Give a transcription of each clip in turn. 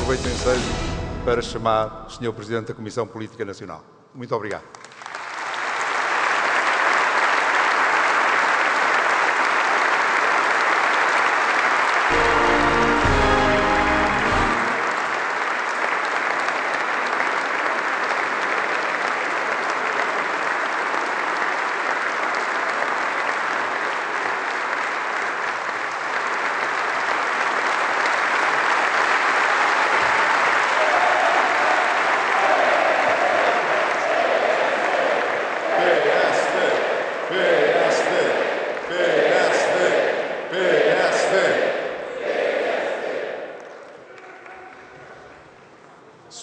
aproveito o ensejo para chamar o Sr. Presidente da Comissão Política Nacional. Muito obrigado.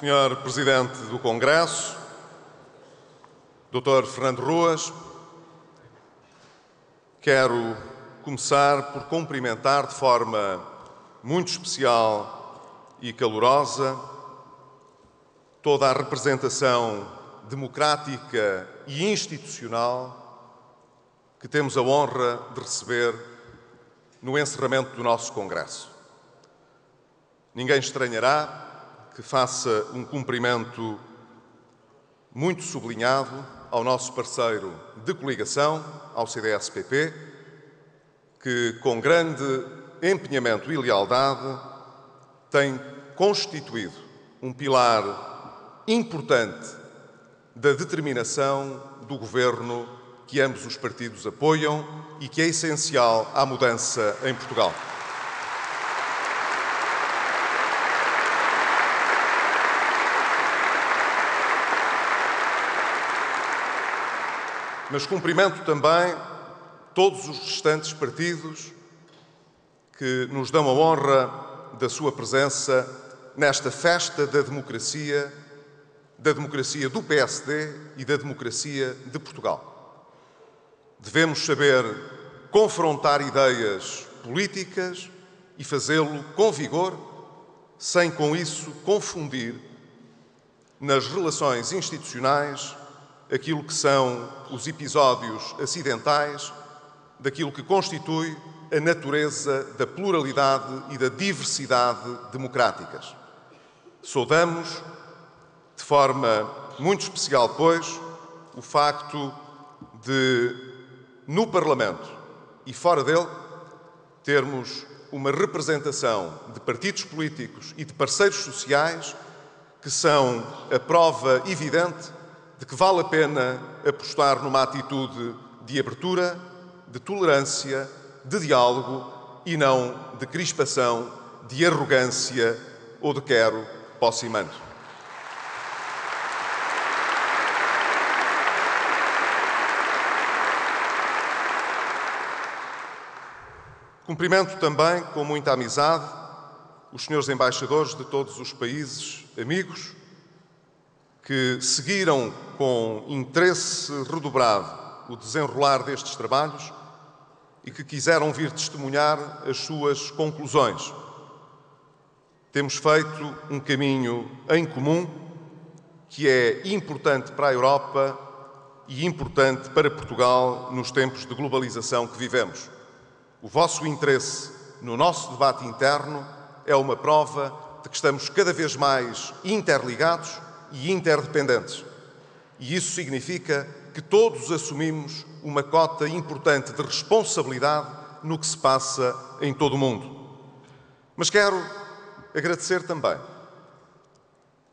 Senhor Presidente do Congresso, Dr. Fernando Ruas, quero começar por cumprimentar de forma muito especial e calorosa toda a representação democrática e institucional que temos a honra de receber no encerramento do nosso Congresso. Ninguém estranhará que faça um cumprimento muito sublinhado ao nosso parceiro de coligação, ao CDS-PP, que, com grande empenhamento e lealdade, tem constituído um pilar importante da determinação do governo que ambos os partidos apoiam e que é essencial à mudança em Portugal. Mas cumprimento também todos os restantes partidos que nos dão a honra da sua presença nesta festa da democracia do PSD e da democracia de Portugal. Devemos saber confrontar ideias políticas e fazê-lo com vigor, sem com isso confundir nas relações institucionais aquilo que são os episódios acidentais daquilo que constitui a natureza da pluralidade e da diversidade democráticas. Saudamos, de forma muito especial, pois, o facto de, no Parlamento e fora dele, termos uma representação de partidos políticos e de parceiros sociais que são a prova evidente de que vale a pena apostar numa atitude de abertura, de tolerância, de diálogo e não de crispação, de arrogância ou de quero, posse e mando. Cumprimento também, com muita amizade, os senhores embaixadores de todos os países amigos que seguiram com interesse redobrado o desenrolar destes trabalhos e que quiseram vir testemunhar as suas conclusões. Temos feito um caminho em comum que é importante para a Europa e importante para Portugal nos tempos de globalização que vivemos. O vosso interesse no nosso debate interno é uma prova de que estamos cada vez mais interligados e interdependentes. E isso significa que todos assumimos uma cota importante de responsabilidade no que se passa em todo o mundo. Mas quero agradecer também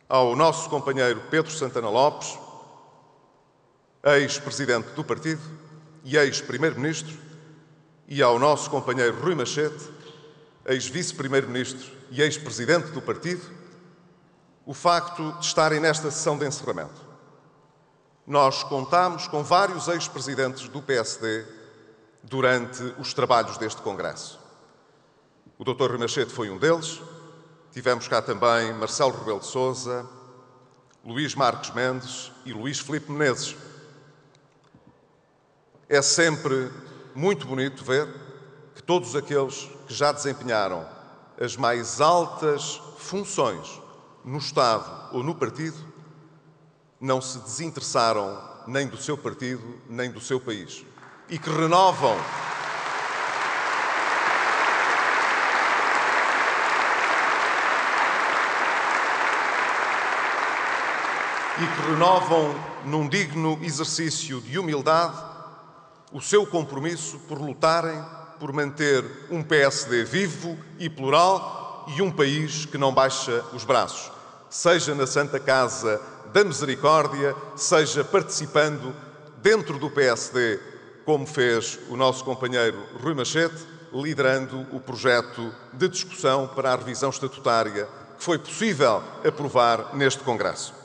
ao nosso companheiro Pedro Santana Lopes, ex-presidente do partido e ex-primeiro-ministro, e ao nosso companheiro Rui Machete, ex-vice-primeiro-ministro e ex-presidente do partido, o facto de estarem nesta sessão de encerramento. Nós contámos com vários ex-presidentes do PSD durante os trabalhos deste Congresso. O Dr. Rui Machete foi um deles. Tivemos cá também Marcelo Rebelo de Sousa, Luís Marques Mendes e Luís Filipe Menezes. É sempre muito bonito ver que todos aqueles que já desempenharam as mais altas funções no Estado ou no partido não se desinteressaram nem do seu partido, nem do seu país. E que renovam e que renovam num digno exercício de humildade o seu compromisso por lutarem por manter um PSD vivo e plural e um país que não baixa os braços, seja na Santa Casa da Misericórdia, seja participando dentro do PSD, como fez o nosso companheiro Rui Machete, liderando o projeto de discussão para a revisão estatutária que foi possível aprovar neste Congresso.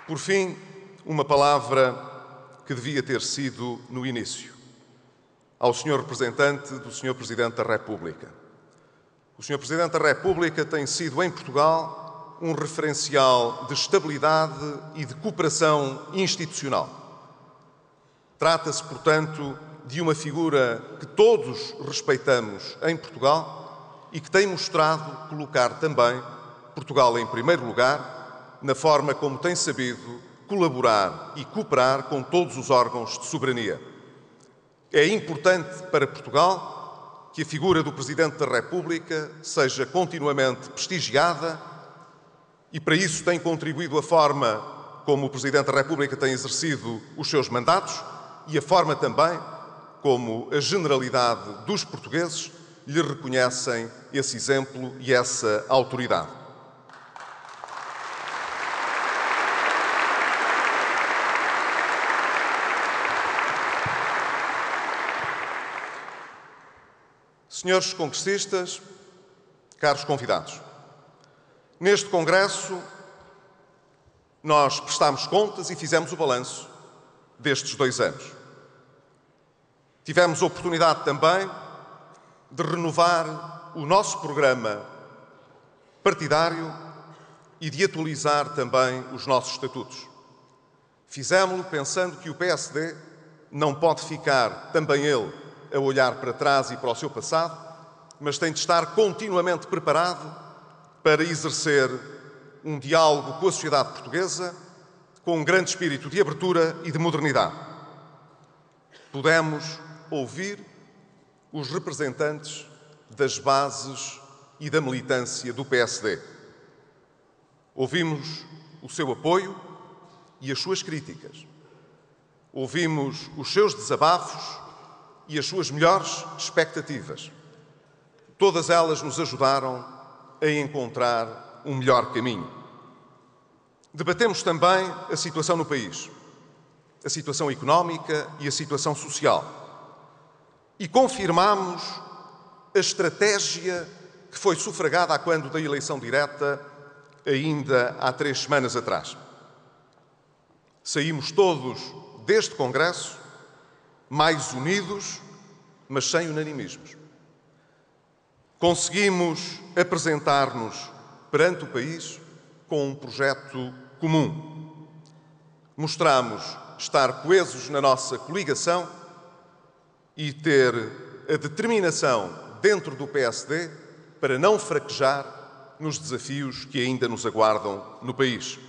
Por fim, uma palavra que devia ter sido no início, ao Sr. Representante do Sr. Presidente da República. O Sr. Presidente da República tem sido, em Portugal, um referencial de estabilidade e de cooperação institucional. Trata-se, portanto, de uma figura que todos respeitamos em Portugal e que tem mostrado colocar também Portugal em primeiro lugar na forma como tem sabido colaborar e cooperar com todos os órgãos de soberania. É importante para Portugal que a figura do Presidente da República seja continuamente prestigiada e para isso tem contribuído a forma como o Presidente da República tem exercido os seus mandatos e a forma também como a generalidade dos portugueses lhe reconhecem esse exemplo e essa autoridade. Senhores congressistas, caros convidados, neste Congresso nós prestámos contas e fizemos o balanço destes 2 anos. Tivemos a oportunidade também de renovar o nosso programa partidário e de atualizar também os nossos estatutos. Fizemos-lo pensando que o PSD não pode ficar também ele a olhar para trás e para o seu passado, mas tem de estar continuamente preparado para exercer um diálogo com a sociedade portuguesa com um grande espírito de abertura e de modernidade. Pudemos ouvir os representantes das bases e da militância do PSD. Ouvimos o seu apoio e as suas críticas. Ouvimos os seus desabafos e as suas melhores expectativas. Todas elas nos ajudaram a encontrar um melhor caminho. Debatemos também a situação no país, a situação económica e a situação social. E confirmamos a estratégia que foi sufragada a quando da eleição direta, ainda há 3 semanas atrás. Saímos todos deste Congresso mais unidos, mas sem unanimismos. Conseguimos apresentar-nos perante o país com um projeto comum. Mostramos estar coesos na nossa coligação e ter a determinação dentro do PSD para não fraquejar nos desafios que ainda nos aguardam no país.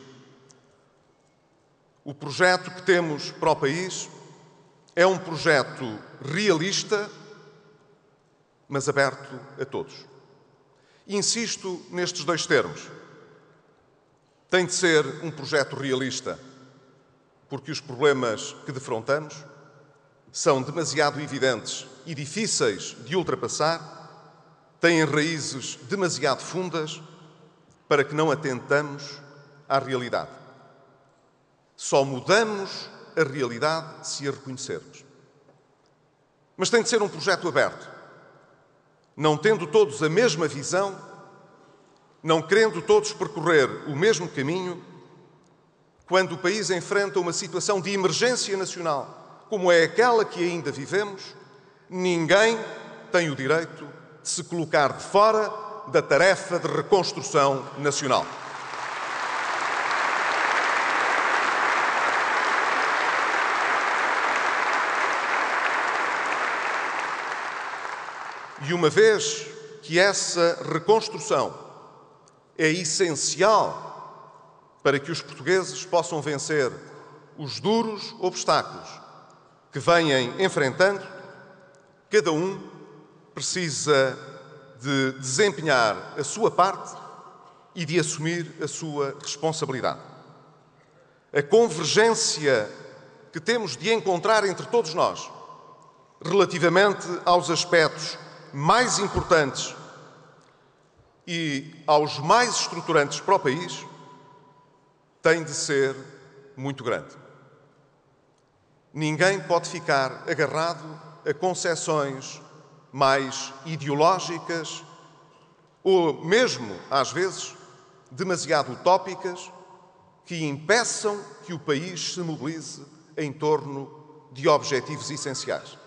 O projeto que temos para o país é um projeto realista, mas aberto a todos. Insisto nestes 2 termos. Tem de ser um projeto realista, porque os problemas que defrontamos são demasiado evidentes e difíceis de ultrapassar, têm raízes demasiado fundas para que não atentamos à realidade. Só mudamos a realidade se a reconhecermos. Mas tem de ser um projeto aberto, não tendo todos a mesma visão, não querendo todos percorrer o mesmo caminho, quando o país enfrenta uma situação de emergência nacional, como é aquela que ainda vivemos, ninguém tem o direito de se colocar de fora da tarefa de reconstrução nacional. E uma vez que essa reconstrução é essencial para que os portugueses possam vencer os duros obstáculos que vêm enfrentando, cada um precisa de desempenhar a sua parte e de assumir a sua responsabilidade. A convergência que temos de encontrar entre todos nós, relativamente aos aspectos mais importantes e aos mais estruturantes para o país, tem de ser muito grande. Ninguém pode ficar agarrado a concepções mais ideológicas ou mesmo, às vezes, demasiado utópicas que impeçam que o país se mobilize em torno de objetivos essenciais.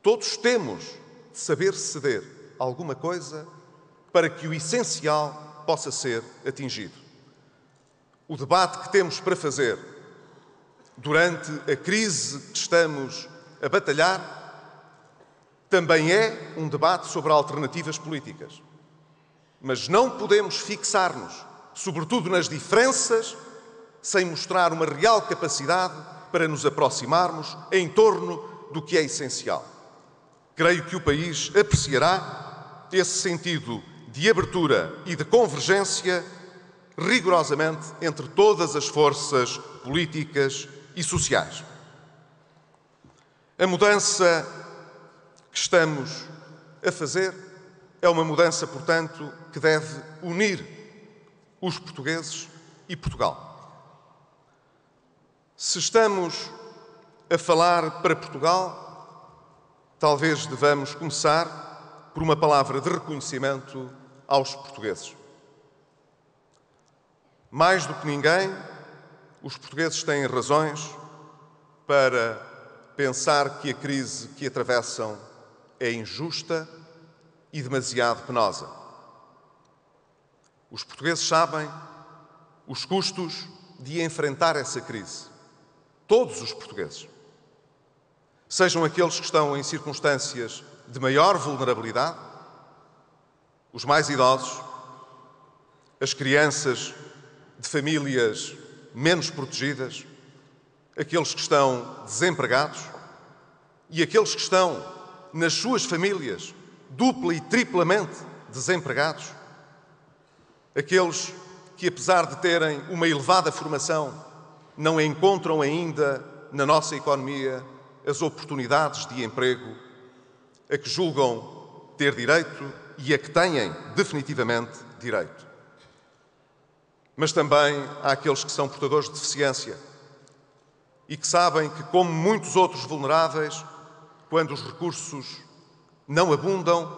Todos temos de saber ceder alguma coisa para que o essencial possa ser atingido. O debate que temos para fazer durante a crise que estamos a batalhar também é um debate sobre alternativas políticas. Mas não podemos fixar-nos, sobretudo nas diferenças, sem mostrar uma real capacidade para nos aproximarmos em torno do que é essencial. Creio que o país apreciará esse sentido de abertura e de convergência rigorosamente entre todas as forças políticas e sociais. A mudança que estamos a fazer é uma mudança, portanto, que deve unir os portugueses e Portugal. Se estamos a falar para Portugal, talvez devamos começar por uma palavra de reconhecimento aos portugueses. Mais do que ninguém, os portugueses têm razões para pensar que a crise que atravessam é injusta e demasiado penosa. Os portugueses sabem os custos de enfrentar essa crise. Todos os portugueses. Sejam aqueles que estão em circunstâncias de maior vulnerabilidade, os mais idosos, as crianças de famílias menos protegidas, aqueles que estão desempregados e aqueles que estão nas suas famílias dupla e triplamente desempregados, aqueles que, apesar de terem uma elevada formação, não encontram ainda na nossa economia as oportunidades de emprego a que julgam ter direito e a que têm definitivamente direito. Mas também há aqueles que são portadores de deficiência e que sabem que, como muitos outros vulneráveis, quando os recursos não abundam,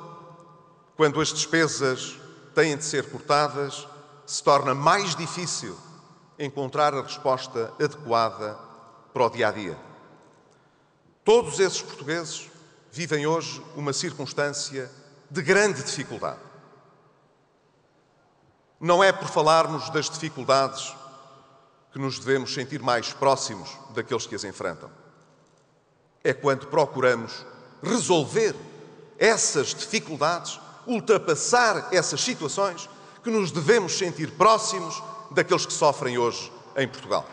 quando as despesas têm de ser cortadas, se torna mais difícil encontrar a resposta adequada para o dia-a-dia. Todos esses portugueses vivem hoje uma circunstância de grande dificuldade. Não é por falarmos das dificuldades que nos devemos sentir mais próximos daqueles que as enfrentam. É quando procuramos resolver essas dificuldades, ultrapassar essas situações, que nos devemos sentir próximos daqueles que sofrem hoje em Portugal.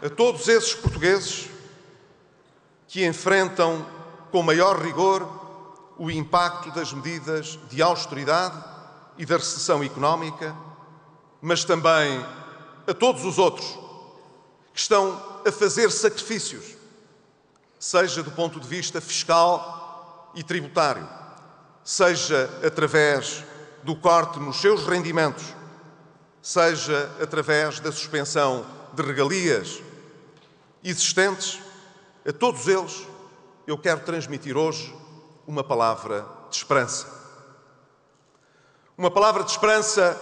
A todos esses portugueses que enfrentam com maior rigor o impacto das medidas de austeridade e da recessão económica, mas também a todos os outros que estão a fazer sacrifícios, seja do ponto de vista fiscal e tributário, seja através do corte nos seus rendimentos, seja através da suspensão de regalias existentes, a todos eles eu quero transmitir hoje uma palavra de esperança. Uma palavra de esperança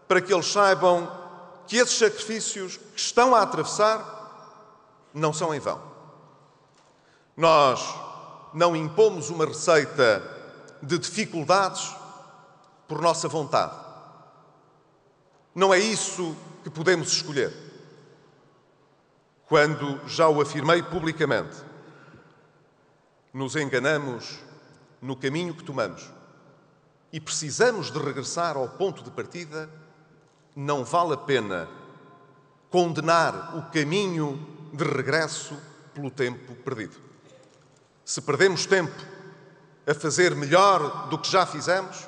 para que eles saibam que esses sacrifícios que estão a atravessar não são em vão. Nós não impomos uma receita de dificuldades por nossa vontade. Não é isso que podemos escolher. Quando já o afirmei publicamente, nos enganamos no caminho que tomamos e precisamos de regressar ao ponto de partida, não vale a pena condenar o caminho de regresso pelo tempo perdido. Se perdemos tempo a fazer melhor do que já fizemos,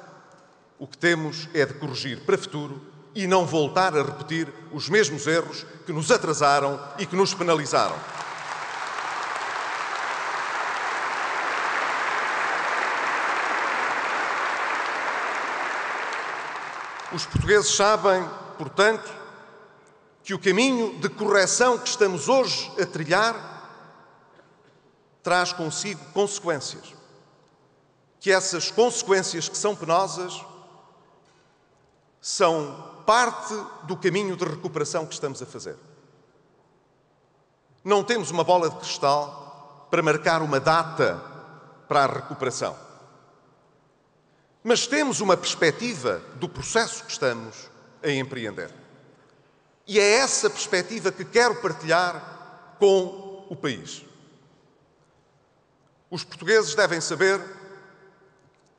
o que temos é de corrigir para o futuro e não voltar a repetir os mesmos erros que nos atrasaram e que nos penalizaram. Os portugueses sabem, portanto, que o caminho de correção que estamos hoje a trilhar traz consigo consequências. Que essas consequências que são penosas são parte do caminho de recuperação que estamos a fazer. Não temos uma bola de cristal para marcar uma data para a recuperação. Mas temos uma perspectiva do processo que estamos a empreender. E é essa perspectiva que quero partilhar com o país. Os portugueses devem saber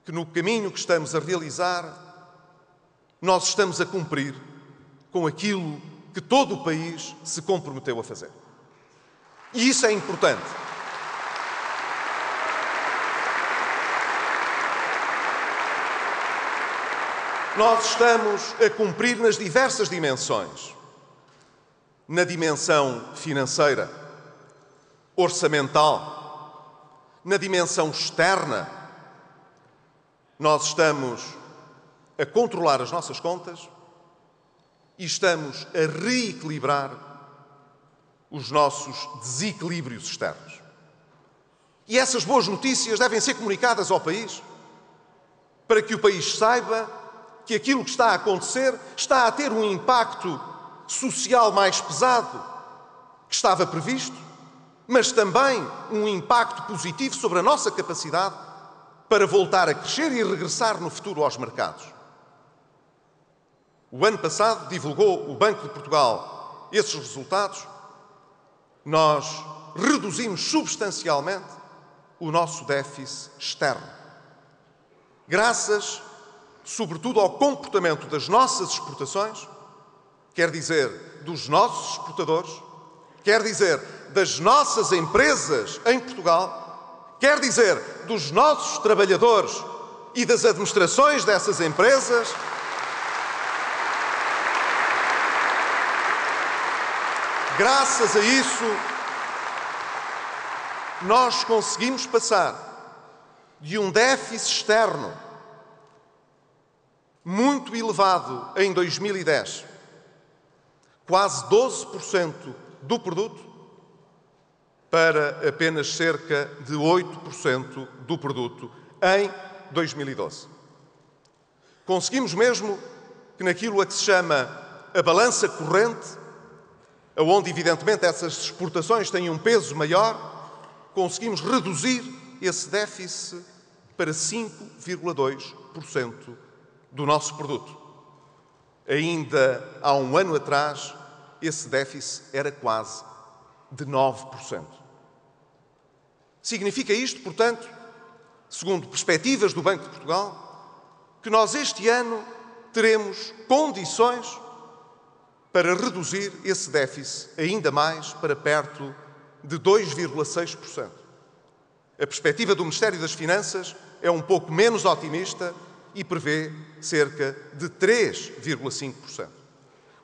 que no caminho que estamos a realizar, nós estamos a cumprir com aquilo que todo o país se comprometeu a fazer. E isso é importante. Nós estamos a cumprir nas diversas dimensões. Na dimensão financeira, orçamental, na dimensão externa, nós estamos a controlar as nossas contas e estamos a reequilibrar os nossos desequilíbrios externos. E essas boas notícias devem ser comunicadas ao país, para que o país saiba que aquilo que está a acontecer está a ter um impacto social mais pesado que estava previsto, mas também um impacto positivo sobre a nossa capacidade para voltar a crescer e regressar no futuro aos mercados. O ano passado divulgou o Banco de Portugal esses resultados. Nós reduzimos substancialmente o nosso déficit externo. Graças, sobretudo, ao comportamento das nossas exportações, quer dizer, dos nossos exportadores, quer dizer, das nossas empresas em Portugal, quer dizer, dos nossos trabalhadores e das administrações dessas empresas. Graças a isso, nós conseguimos passar de um déficit externo muito elevado em 2010, quase 12% do produto, para apenas cerca de 8% do produto em 2012. Conseguimos mesmo que naquilo a que se chama a balança corrente, onde evidentemente essas exportações têm um peso maior, conseguimos reduzir esse déficit para 5,2% do nosso produto. Ainda há um ano atrás, esse déficit era quase de 9%. Significa isto, portanto, segundo perspectivas do Banco de Portugal, que nós este ano teremos condições para reduzir esse déficit ainda mais para perto de 2,6%. A perspectiva do Ministério das Finanças é um pouco menos otimista e prevê cerca de 3,5%.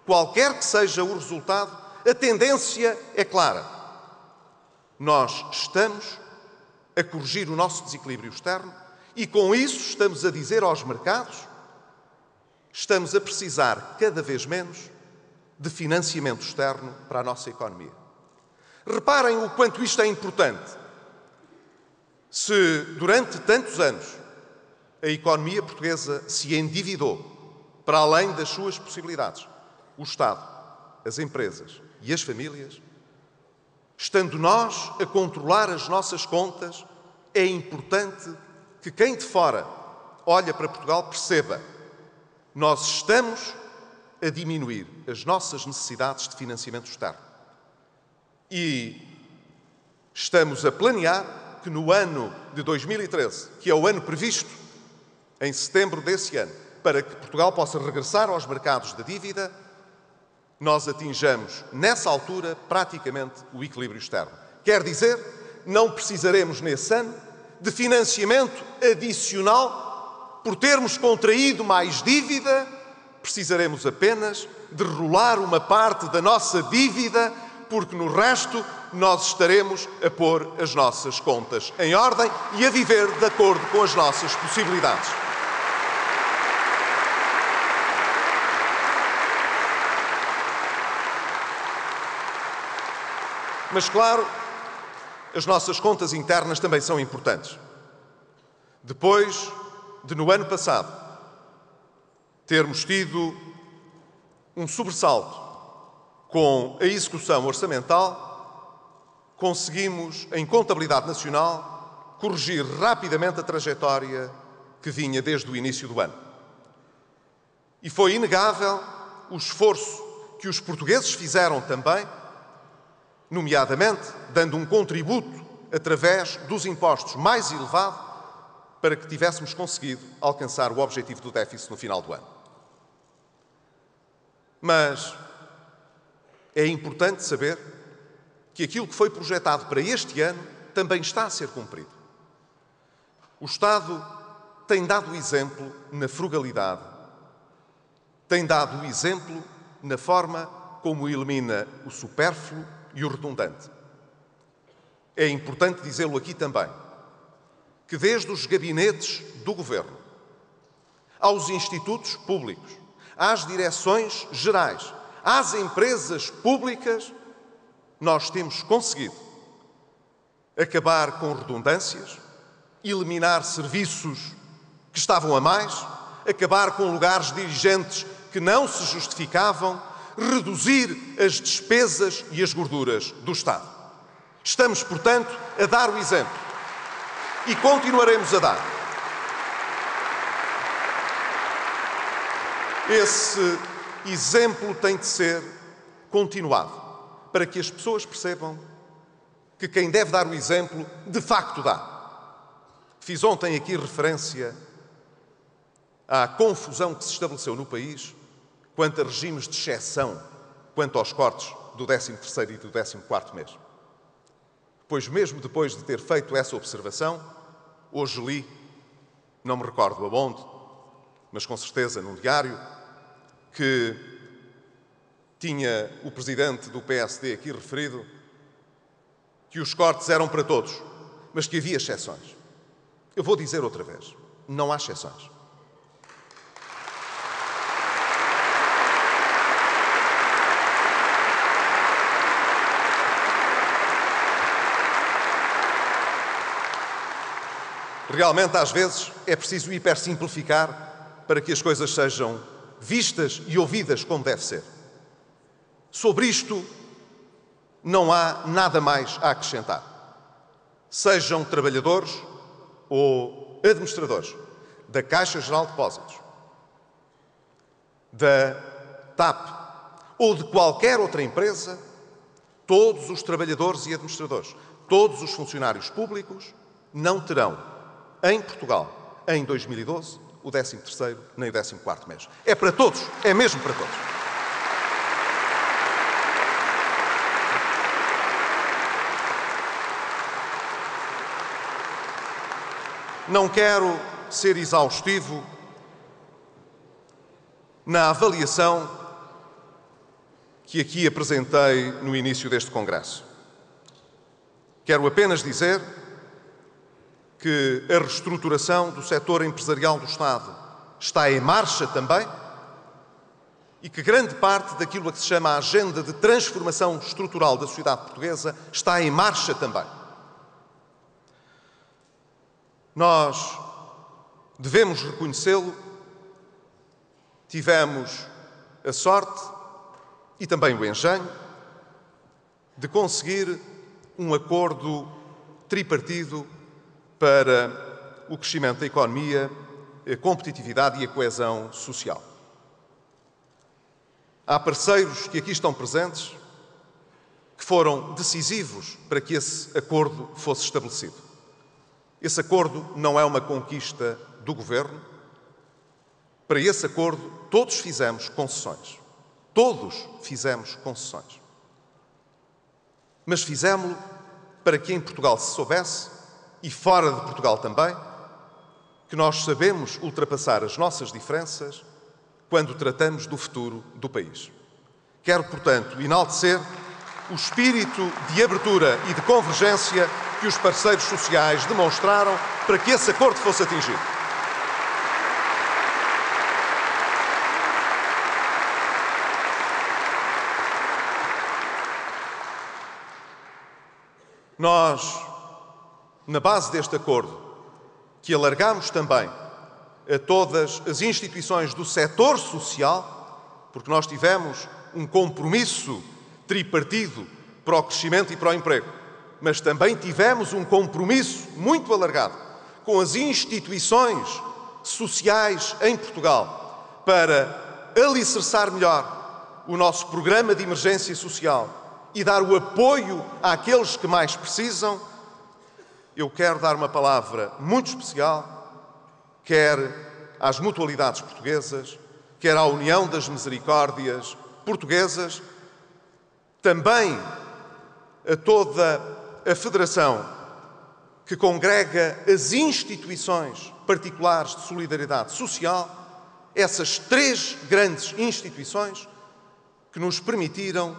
Qualquer que seja o resultado, a tendência é clara. Nós estamos a corrigir o nosso desequilíbrio externo e, com isso, estamos a dizer aos mercados: estamos a precisar cada vez menos de financiamento externo para a nossa economia. Reparem o quanto isto é importante. Se durante tantos anos a economia portuguesa se endividou para além das suas possibilidades, o Estado, as empresas e as famílias, estando nós a controlar as nossas contas, é importante que quem de fora olha para Portugal perceba: nós estamos a diminuir as nossas necessidades de financiamento externo. E estamos a planear que no ano de 2013, que é o ano previsto em setembro desse ano, para que Portugal possa regressar aos mercados da dívida, nós atinjamos, nessa altura, praticamente o equilíbrio externo. Quer dizer, não precisaremos, nesse ano, de financiamento adicional por termos contraído mais dívida, precisaremos apenas de rolar uma parte da nossa dívida, porque no resto nós estaremos a pôr as nossas contas em ordem e a viver de acordo com as nossas possibilidades. Mas, claro, as nossas contas internas também são importantes. Depois de, no ano passado, termos tido um sobressalto com a execução orçamental, conseguimos, em contabilidade nacional, corrigir rapidamente a trajetória que vinha desde o início do ano. E foi inegável o esforço que os portugueses fizeram também, nomeadamente dando um contributo através dos impostos mais elevado para que tivéssemos conseguido alcançar o objetivo do déficit no final do ano. Mas é importante saber que aquilo que foi projetado para este ano também está a ser cumprido. O Estado tem dado o exemplo na frugalidade, tem dado o exemplo na forma como elimina o supérfluo e o redundante. É importante dizê-lo aqui também, que desde os gabinetes do Governo, aos institutos públicos, às direções gerais, às empresas públicas, nós temos conseguido acabar com redundâncias, eliminar serviços que estavam a mais, acabar com lugares dirigentes que não se justificavam, reduzir as despesas e as gorduras do Estado. Estamos, portanto, a dar o exemplo e continuaremos a dar. Esse exemplo tem de ser continuado para que as pessoas percebam que quem deve dar o exemplo, de facto dá. Fiz ontem aqui referência à confusão que se estabeleceu no país quanto a regimes de exceção, quanto aos cortes do 13º e do 14º mês. Pois mesmo depois de ter feito essa observação, hoje li, não me recordo aonde, mas com certeza num diário, que tinha o presidente do PSD aqui referido que os cortes eram para todos, mas que havia exceções. Eu vou dizer outra vez, não há exceções. Realmente, às vezes, é preciso hipersimplificar para que as coisas sejam vistas e ouvidas como deve ser. Sobre isto, não há nada mais a acrescentar. Sejam trabalhadores ou administradores da Caixa Geral de Depósitos, da TAP ou de qualquer outra empresa, todos os trabalhadores e administradores, todos os funcionários públicos não terão em Portugal, em 2012, o 13º nem o 14º mês. É para todos, é mesmo para todos. Não quero ser exaustivo na avaliação que aqui apresentei no início deste Congresso. Quero apenas dizer que a reestruturação do setor empresarial do Estado está em marcha também e que grande parte daquilo a que se chama a agenda de transformação estrutural da sociedade portuguesa está em marcha também. Nós devemos reconhecê-lo, tivemos a sorte e também o engenho de conseguir um acordo tripartido para o crescimento da economia, a competitividade e a coesão social. Há parceiros que aqui estão presentes que foram decisivos para que esse acordo fosse estabelecido. Esse acordo não é uma conquista do Governo, para esse acordo, todos fizemos concessões. Todos fizemos concessões. Mas fizemos-lo para que em Portugal se soubesse, e fora de Portugal também, que nós sabemos ultrapassar as nossas diferenças quando tratamos do futuro do país. Quero, portanto, enaltecer o espírito de abertura e de convergência que os parceiros sociais demonstraram para que esse acordo fosse atingido. Nós, na base deste acordo, que alargamos também a todas as instituições do setor social, porque nós tivemos um compromisso tripartido para o crescimento e para o emprego, mas também tivemos um compromisso muito alargado com as instituições sociais em Portugal para alicerçar melhor o nosso programa de emergência social e dar o apoio àqueles que mais precisam. Eu quero dar uma palavra muito especial, quer às mutualidades portuguesas, quer à União das Misericórdias Portuguesas, também a toda a Federação que congrega as instituições particulares de solidariedade social, essas três grandes instituições que nos permitiram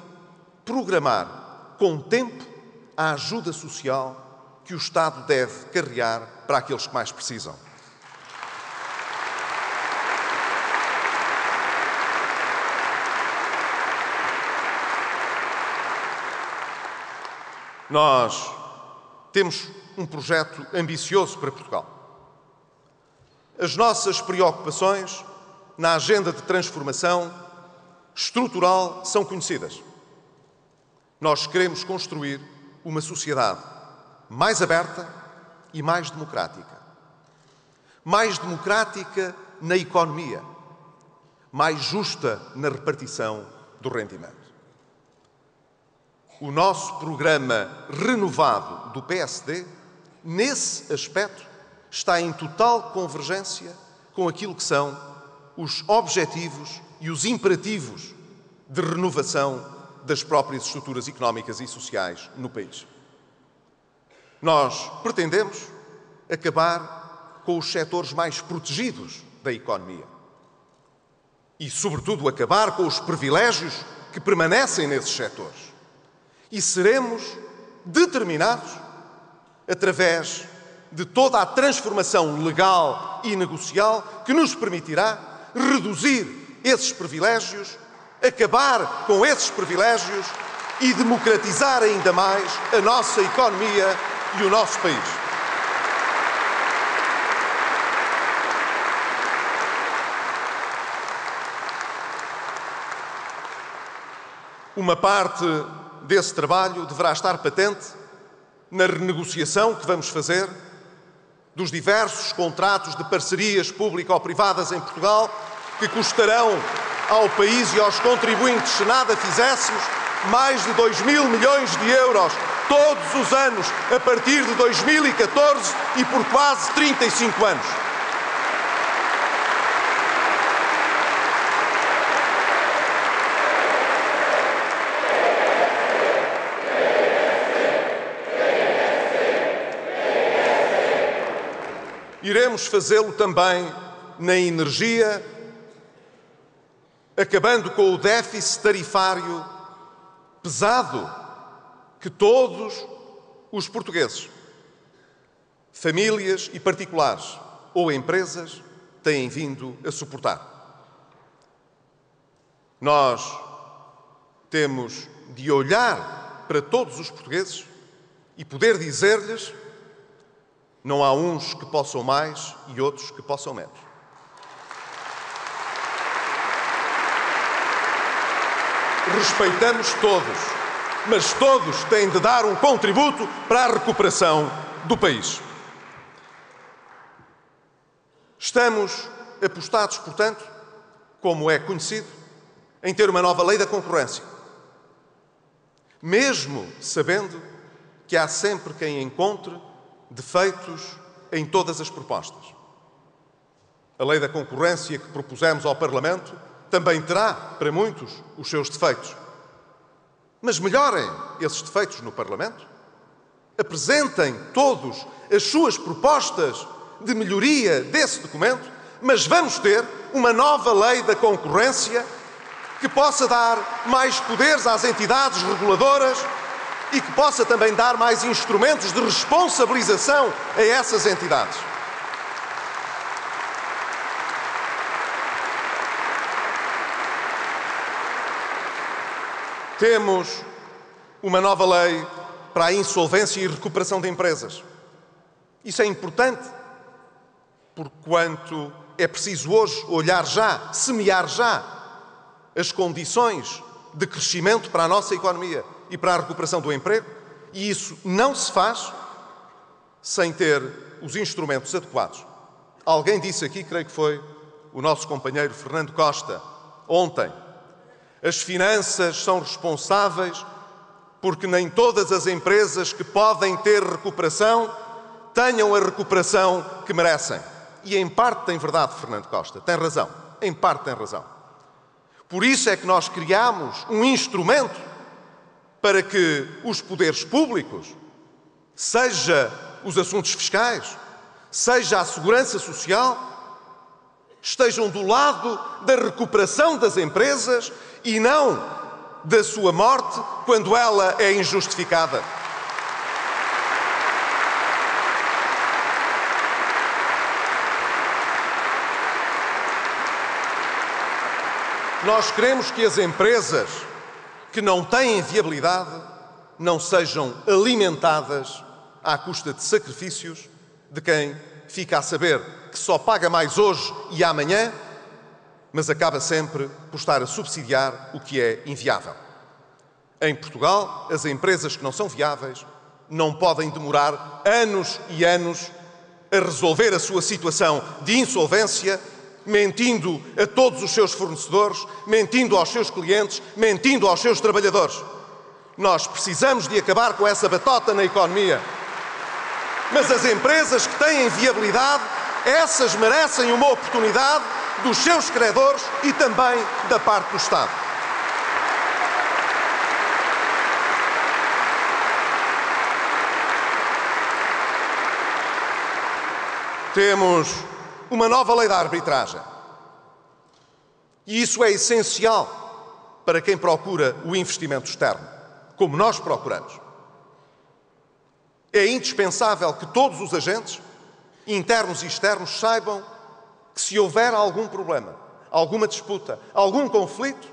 programar com tempo a ajuda social que o Estado deve carregar para aqueles que mais precisam. Nós temos um projeto ambicioso para Portugal. As nossas preocupações na agenda de transformação estrutural são conhecidas. Nós queremos construir uma sociedade mais aberta e mais democrática. Mais democrática na economia, mais justa na repartição do rendimento. O nosso programa renovado do PSD, nesse aspecto, está em total convergência com aquilo que são os objetivos e os imperativos de renovação das próprias estruturas económicas e sociais no país. Nós pretendemos acabar com os setores mais protegidos da economia e, sobretudo, acabar com os privilégios que permanecem nesses setores. E seremos determinados, através de toda a transformação legal e negocial que nos permitirá reduzir esses privilégios, acabar com esses privilégios e democratizar ainda mais a nossa economia e o nosso país. Uma parte desse trabalho deverá estar patente na renegociação que vamos fazer dos diversos contratos de parcerias público-privadas em Portugal, que custarão ao país e aos contribuintes, se nada fizéssemos, mais de 2.000 milhões de euros todos os anos, a partir de 2014 e por quase 35 anos. Iremos fazê-lo também na energia, acabando com o déficit tarifário pesado que todos os portugueses, famílias e particulares ou empresas, têm vindo a suportar. Nós temos de olhar para todos os portugueses e poder dizer-lhes: não há uns que possam mais e outros que possam menos. Respeitamos todos, mas todos têm de dar um contributo para a recuperação do país. Estamos apostados, portanto, como é conhecido, em ter uma nova lei da concorrência, mesmo sabendo que há sempre quem encontre defeitos em todas as propostas. A lei da concorrência que propusemos ao Parlamento também terá, para muitos, os seus defeitos. Mas melhorem esses defeitos no Parlamento. Apresentem todos as suas propostas de melhoria desse documento, mas vamos ter uma nova lei da concorrência que possa dar mais poderes às entidades reguladoras e que possa também dar mais instrumentos de responsabilização a essas entidades. Temos uma nova lei para a insolvência e recuperação de empresas. Isso é importante, porquanto é preciso hoje olhar já, semear já as condições de crescimento para a nossa economia e para a recuperação do emprego, e isso não se faz sem ter os instrumentos adequados. Alguém disse aqui, creio que foi o nosso companheiro Fernando Costa, ontem, as finanças são responsáveis porque nem todas as empresas que podem ter recuperação tenham a recuperação que merecem. E em parte tem verdade, Fernando Costa, tem razão, em parte tem razão. Por isso é que nós criámos um instrumento para que os poderes públicos, seja os assuntos fiscais, seja a segurança social, estejam do lado da recuperação das empresas e não da sua morte quando ela é injustificada. Nós queremos que as empresas que não têm viabilidade não sejam alimentadas à custa de sacrifícios de quem fica a saber que só paga mais hoje e amanhã, mas acaba sempre por estar a subsidiar o que é inviável. Em Portugal, as empresas que não são viáveis não podem demorar anos e anos a resolver a sua situação de insolvência, mentindo a todos os seus fornecedores, mentindo aos seus clientes, mentindo aos seus trabalhadores. Nós precisamos de acabar com essa batota na economia. Mas as empresas que têm viabilidade, essas merecem uma oportunidade dos seus credores e também da parte do Estado. Temos uma nova lei da arbitragem. E isso é essencial para quem procura o investimento externo, como nós procuramos. É indispensável que todos os agentes, internos e externos, saibam que se houver algum problema, alguma disputa, algum conflito,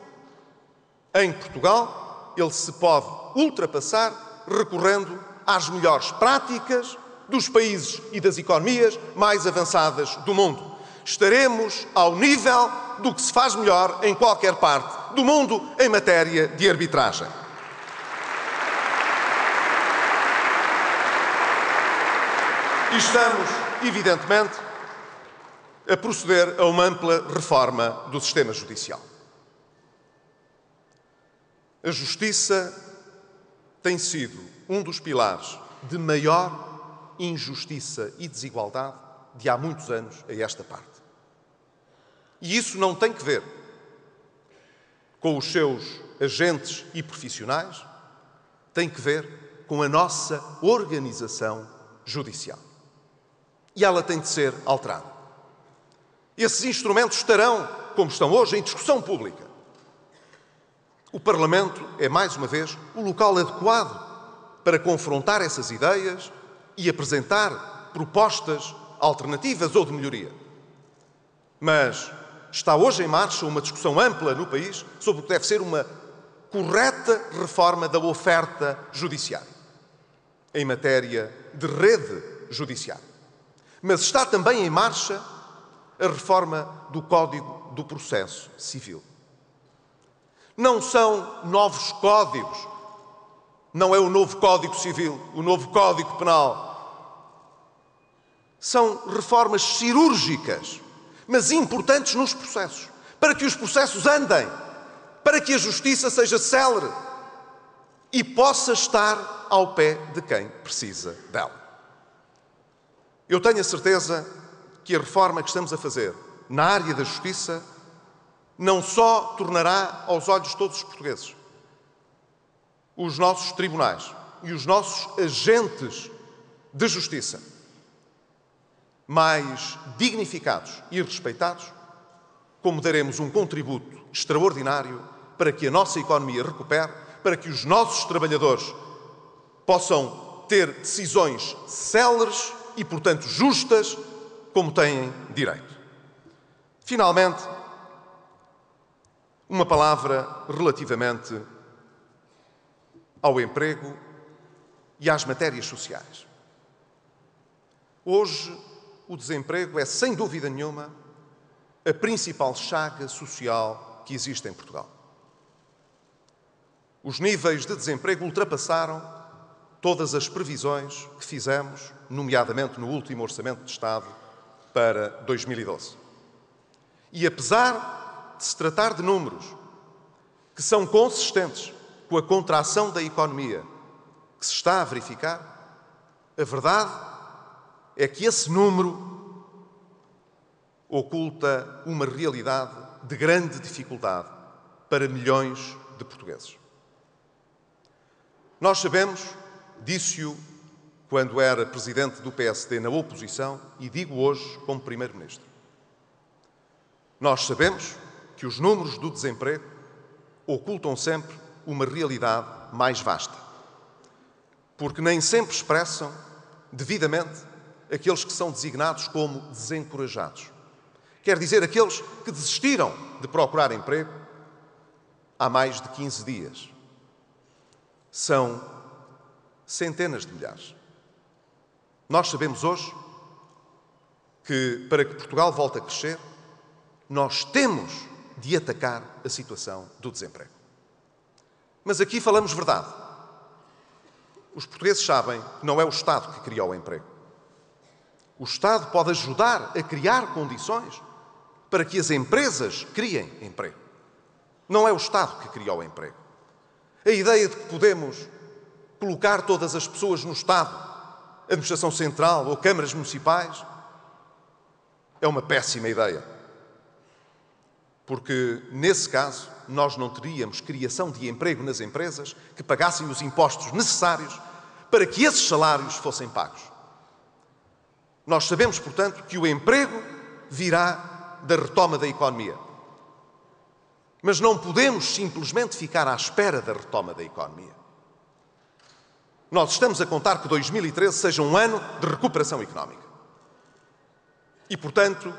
em Portugal, ele se pode ultrapassar recorrendo às melhores práticas dos países e das economias mais avançadas do mundo. Estaremos ao nível do que se faz melhor em qualquer parte do mundo em matéria de arbitragem. E estamos, evidentemente, a proceder a uma ampla reforma do sistema judicial. A justiça tem sido um dos pilares de maior injustiça e desigualdade de há muitos anos a esta parte. E isso não tem que ver com os seus agentes e profissionais, tem que ver com a nossa organização judicial. E ela tem de ser alterada. Esses instrumentos estarão, como estão hoje, em discussão pública. O Parlamento é, mais uma vez, o local adequado para confrontar essas ideias e apresentar propostas alternativas ou de melhoria. Mas está hoje em marcha uma discussão ampla no país sobre o que deve ser uma correta reforma da oferta judiciária, em matéria de rede judiciária. Mas está também em marcha a reforma do Código do Processo Civil. Não são novos códigos, não é o novo Código Civil, o novo Código Penal. São reformas cirúrgicas, mas importantes nos processos, para que os processos andem, para que a justiça seja célere e possa estar ao pé de quem precisa dela. Eu tenho a certeza que a reforma que estamos a fazer na área da justiça não só tornará aos olhos de todos os portugueses os nossos tribunais e os nossos agentes de justiça mais dignificados e respeitados, como daremos um contributo extraordinário para que a nossa economia recupere, para que os nossos trabalhadores possam ter decisões céleres e, portanto, justas, como têm direito. Finalmente, uma palavra relativamente ao emprego e às matérias sociais. Hoje, o desemprego é, sem dúvida nenhuma, a principal chaga social que existe em Portugal. Os níveis de desemprego ultrapassaram todas as previsões que fizemos, nomeadamente no último Orçamento de Estado para 2012. E apesar de se tratar de números que são consistentes com a contração da economia que se está a verificar, a verdade é que esse número oculta uma realidade de grande dificuldade para milhões de portugueses. Nós sabemos, disse-o quando era presidente do PSD na oposição e digo hoje como primeiro-ministro. Nós sabemos que os números do desemprego ocultam sempre uma realidade mais vasta, porque nem sempre expressam devidamente aqueles que são designados como desencorajados. Quer dizer, aqueles que desistiram de procurar emprego há mais de 15 dias. São centenas de milhares. Nós sabemos hoje que, para que Portugal volte a crescer, nós temos de atacar a situação do desemprego. Mas aqui falamos verdade. Os portugueses sabem que não é o Estado que cria o emprego. O Estado pode ajudar a criar condições para que as empresas criem emprego. Não é o Estado que cria o emprego. A ideia de que podemos colocar todas as pessoas no Estado, administração central ou câmaras municipais, é uma péssima ideia. Porque, nesse caso, nós não teríamos criação de emprego nas empresas que pagassem os impostos necessários para que esses salários fossem pagos. Nós sabemos, portanto, que o emprego virá da retoma da economia. Mas não podemos simplesmente ficar à espera da retoma da economia. Nós estamos a contar que 2013 seja um ano de recuperação económica. E, portanto,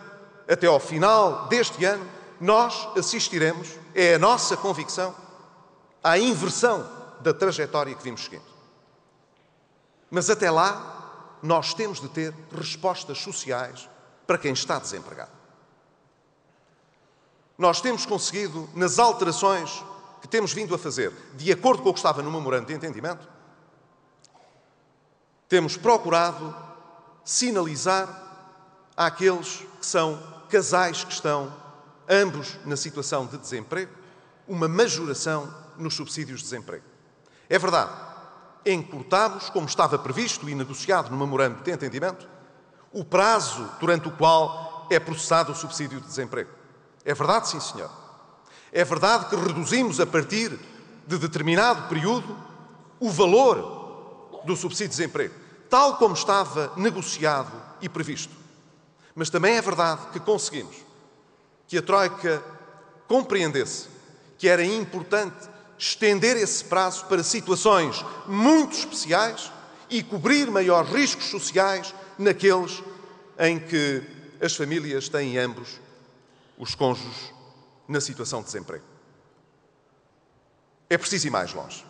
até ao final deste ano, nós assistiremos, é a nossa convicção, à inversão da trajetória que vimos seguindo. Mas até lá, nós temos de ter respostas sociais para quem está desempregado. Nós temos conseguido, nas alterações que temos vindo a fazer, de acordo com o que estava no memorando de entendimento, temos procurado sinalizar àqueles que são casais que estão ambos na situação de desemprego, uma majoração nos subsídios de desemprego. É verdade, encurtámos, como estava previsto e negociado no memorando de entendimento, o prazo durante o qual é processado o subsídio de desemprego. É verdade, sim, senhor. É verdade que reduzimos, a partir de determinado período, o valor do subsídio de desemprego, tal como estava negociado e previsto. Mas também é verdade que conseguimos que a Troika compreendesse que era importante estender esse prazo para situações muito especiais e cobrir maiores riscos sociais naqueles em que as famílias têm ambos os cônjuges na situação de desemprego. É preciso ir mais longe.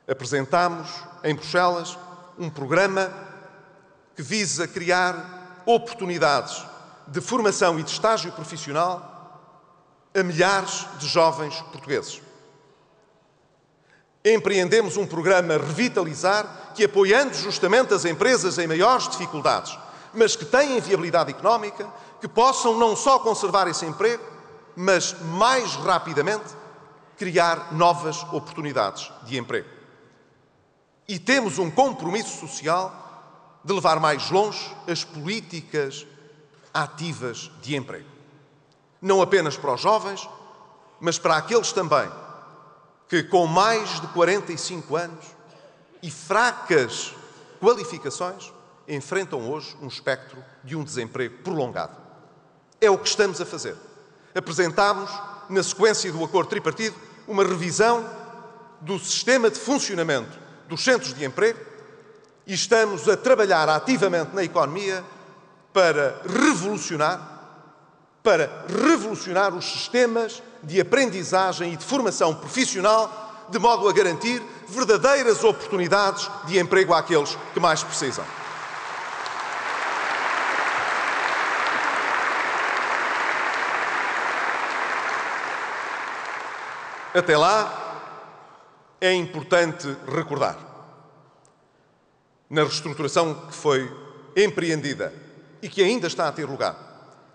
Apresentámos em Bruxelas um programa que visa criar oportunidades de formação e de estágio profissional a milhares de jovens portugueses. Empreendemos um programa Revitalizar que, apoiando justamente as empresas em maiores dificuldades, mas que têm viabilidade económica, que possam não só conservar esse emprego, mas mais rapidamente criar novas oportunidades de emprego. E temos um compromisso social de levar mais longe as políticas ativas de emprego. não apenas para os jovens, mas para aqueles também que, com mais de 45 anos e fracas qualificações, enfrentam hoje um espectro de um desemprego prolongado. É o que estamos a fazer. Apresentámos, na sequência do acordo tripartido, uma revisão do sistema de funcionamento dos centros de emprego e estamos a trabalhar ativamente na economia para revolucionar os sistemas de aprendizagem e de formação profissional, de modo a garantir verdadeiras oportunidades de emprego àqueles que mais precisam. Até lá, é importante recordar, na reestruturação que foi empreendida e que ainda está a ter lugar,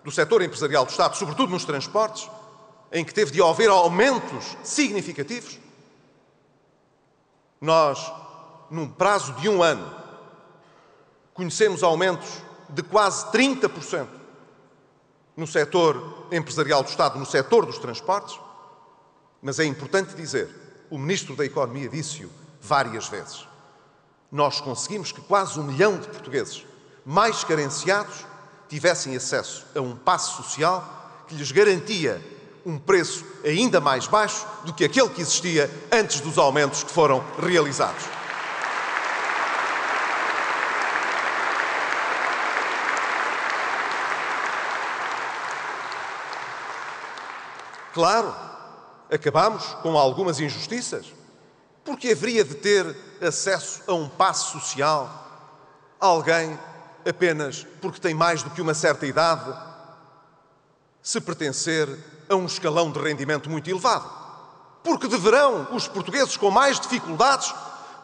do setor empresarial do Estado, sobretudo nos transportes, em que teve de haver aumentos significativos, nós, num prazo de 1 ano, conhecemos aumentos de quase 30% no setor empresarial do Estado, no setor dos transportes, mas é importante dizer, o Ministro da Economia disse-o várias vezes, nós conseguimos que quase 1 milhão de portugueses mais carenciados tivessem acesso a um passe social que lhes garantia um preço ainda mais baixo do que aquele que existia antes dos aumentos que foram realizados. Claro, acabamos com algumas injustiças, porque haveria de ter acesso a um passe social alguém apenas porque tem mais do que uma certa idade, se pertencer a um escalão de rendimento muito elevado. Porque deverão os portugueses com mais dificuldades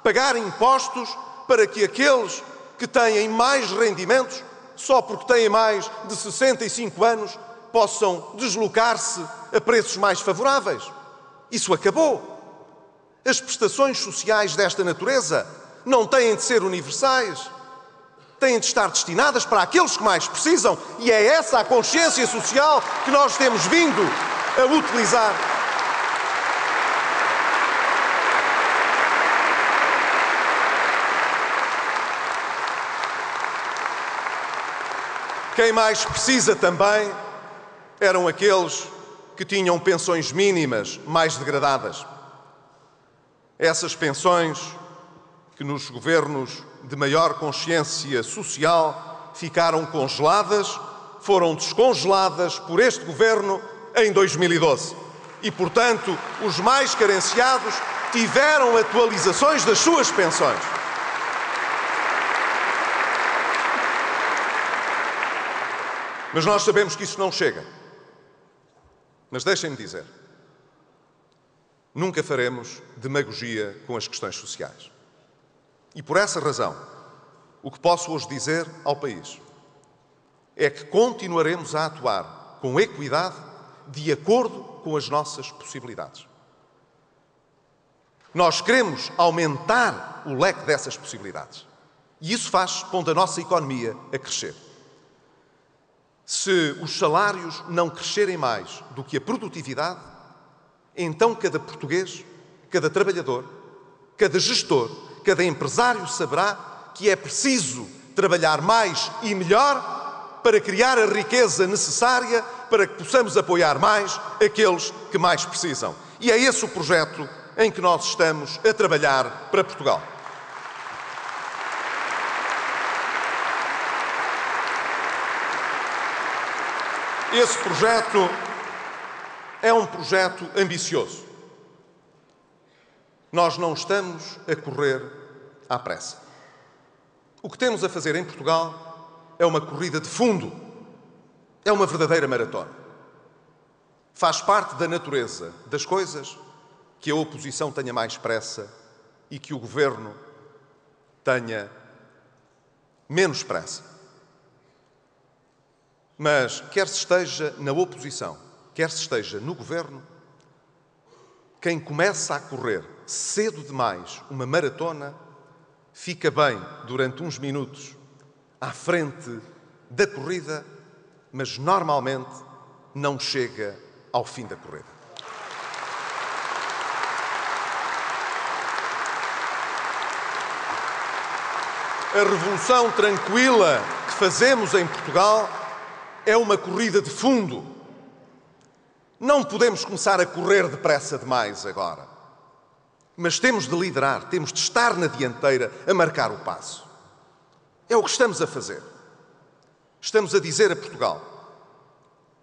pagar impostos para que aqueles que têm mais rendimentos, só porque têm mais de 65 anos, possam deslocar-se a preços mais favoráveis. Isso acabou. As prestações sociais desta natureza não têm de ser universais, têm de estar destinadas para aqueles que mais precisam, e é essa a consciência social que nós temos vindo a utilizar. Quem mais precisa também eram aqueles que tinham pensões mínimas mais degradadas. Essas pensões que nos governos de maior consciência social ficaram congeladas, foram descongeladas por este governo em 2012. E, portanto, os mais carenciados tiveram atualizações das suas pensões. Mas nós sabemos que isso não chega. Mas deixem-me dizer, nunca faremos demagogia com as questões sociais. E por essa razão, o que posso hoje dizer ao país é que continuaremos a atuar com equidade, de acordo com as nossas possibilidades. Nós queremos aumentar o leque dessas possibilidades. E isso faz pondo a nossa economia a crescer. Se os salários não crescerem mais do que a produtividade, então cada português, cada trabalhador, cada gestor, cada empresário saberá que é preciso trabalhar mais e melhor para criar a riqueza necessária para que possamos apoiar mais aqueles que mais precisam. E é esse o projeto em que nós estamos a trabalhar para Portugal. Esse projeto é um projeto ambicioso. Nós não estamos a correr à pressa. O que temos a fazer em Portugal é uma corrida de fundo. É uma verdadeira maratona. Faz parte da natureza das coisas que a oposição tenha mais pressa e que o governo tenha menos pressa. Mas, quer se esteja na oposição, quer se esteja no governo, quem começa a correr cedo demais uma maratona fica bem durante uns minutos à frente da corrida, mas normalmente não chega ao fim da corrida. A revolução tranquila que fazemos em Portugal é uma corrida de fundo. Não podemos começar a correr depressa demais agora. Mas temos de liderar, temos de estar na dianteira a marcar o passo. É o que estamos a fazer. Estamos a dizer a Portugal: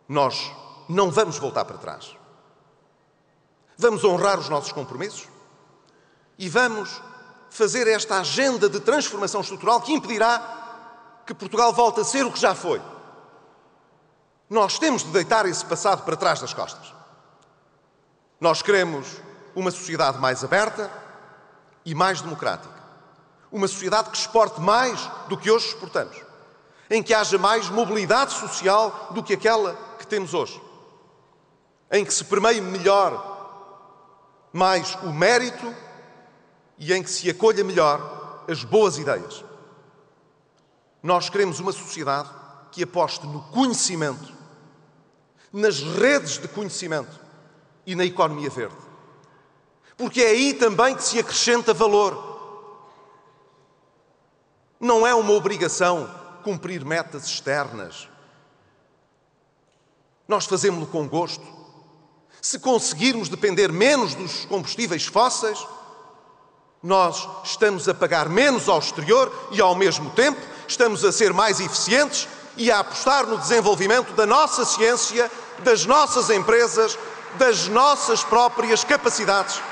nós não vamos voltar para trás. Vamos honrar os nossos compromissos e vamos fazer esta agenda de transformação estrutural que impedirá que Portugal volte a ser o que já foi. Nós temos de deitar esse passado para trás das costas. Nós queremos uma sociedade mais aberta e mais democrática. Uma sociedade que exporte mais do que hoje exportamos. Em que haja mais mobilidade social do que aquela que temos hoje. Em que se permeie melhor mais o mérito e em que se acolha melhor as boas ideias. Nós queremos uma sociedade que aposte no conhecimento, nas redes de conhecimento e na economia verde. Porque é aí também que se acrescenta valor. Não é uma obrigação cumprir metas externas. Nós fazemos-lo com gosto. Se conseguirmos depender menos dos combustíveis fósseis, nós estamos a pagar menos ao exterior e, ao mesmo tempo, estamos a ser mais eficientes e a apostar no desenvolvimento da nossa ciência, das nossas empresas, das nossas próprias capacidades.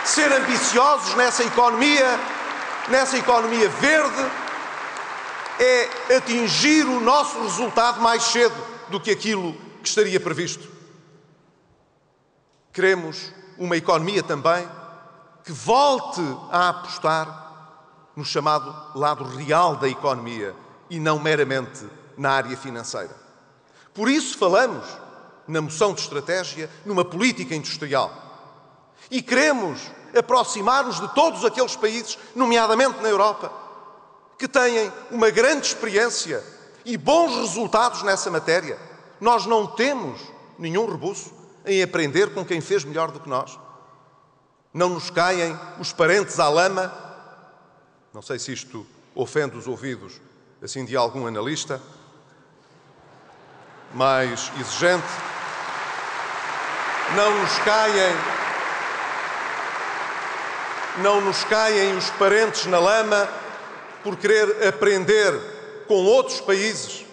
Ser ambiciosos nessa economia verde, é atingir o nosso resultado mais cedo do que aquilo que estaria previsto. Queremos uma economia também que volte a apostar no chamado lado real da economia e não meramente na área financeira. Por isso falamos, na moção de estratégia, numa política industrial. E queremos aproximar-nos de todos aqueles países, nomeadamente na Europa, que têm uma grande experiência e bons resultados nessa matéria. Nós não temos nenhum rebuço em aprender com quem fez melhor do que nós. Não nos caem os parentes à lama. Não sei se isto ofende os ouvidos assim de algum analista mais exigente. Não nos caem os parentes na lama por querer aprender com outros países